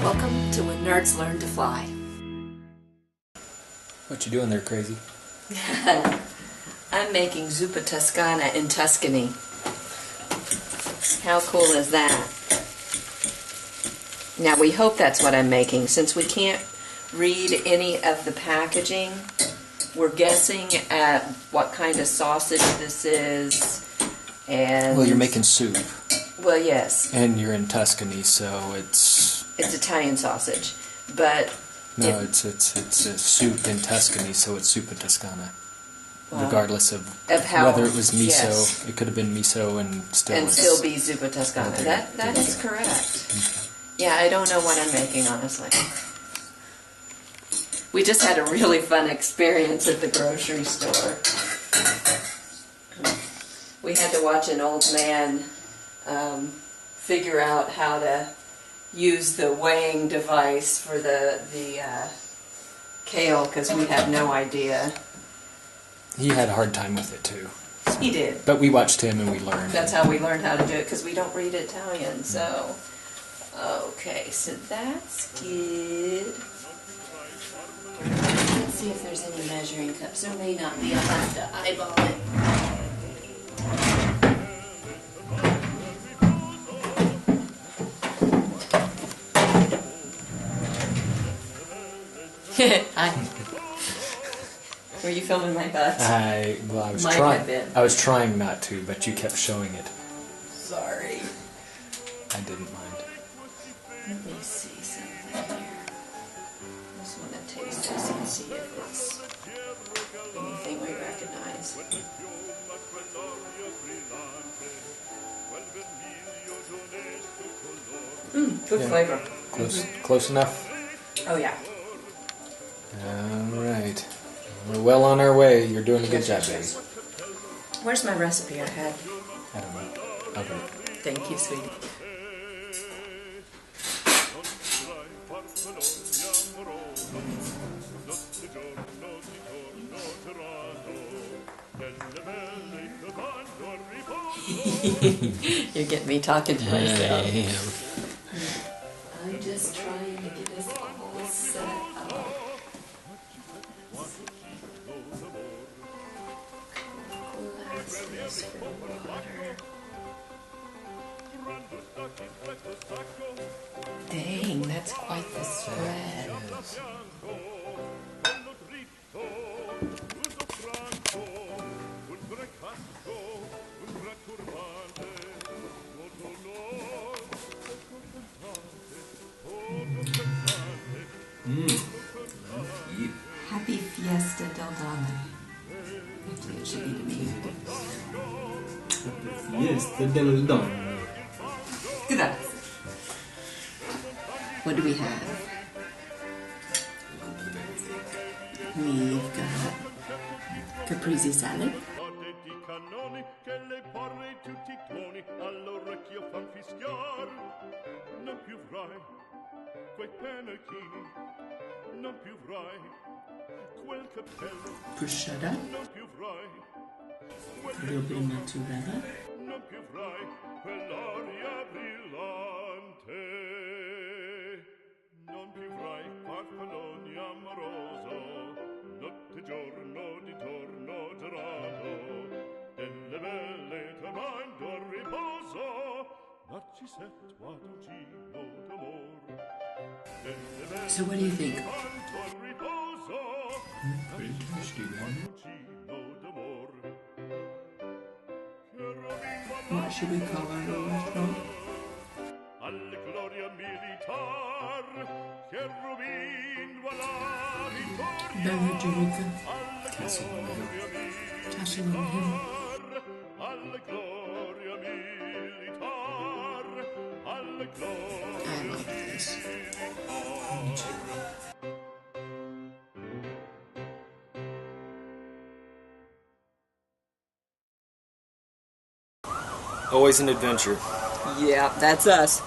Welcome to When Nerds Learn to Fly. What you doing there, crazy? I'm making zuppa toscana in Tuscany. How cool is that? Now we hope that's what I'm making. Since we can't read any of the packaging, we're guessing at what kind of sausage this is. And well, you're making soup. Well, yes. And you're in Tuscany, so it's Italian sausage, but no, it's a soup in Tuscany, so it's zuppa toscana. Well, regardless of how, whether it was miso, yes. It could have been miso and still be zuppa toscana. That is correct. Okay. Yeah, I don't know what I'm making, honestly. We just had a really fun experience at the grocery store. We had to watch an old man figure out how to use the weighing device for the kale, because we had no idea. He had a hard time with it too. So. He did. But we watched him and we learned. That's how we learned how to do it, because we don't read Italian. So, okay, so that's good. Let's see if there's any measuring cups. There may not be. I'll have to eyeball it. Hi. Were you filming my butt? I was trying not to, but you kept showing it. Sorry. I didn't mind. Let me see something here. I just want to taste this and see if it's anything we recognize. Good flavor. Close enough? Oh yeah. Alright. We're well on our way. You're doing a good job, baby. Where's my recipe I had? I don't know. Okay. Thank you, sweetie. You're getting me talking to myself. I'm just trying to get us all set up. Glasses for water. Dang, that's quite the spread. Happy Fiesta del Donna. Actually, it should be to me. Fiesta del Donna. Grazie. What do we have? We've got caprese salad. Prosciutto. A little bit of mozzarella. So what do you think? Pretty tasty, man. What should we call our little restaurant? Bella Jurica. Castle on the Hill. Castle on the Hill. I love this. Me too. Always an adventure. Yeah, that's us.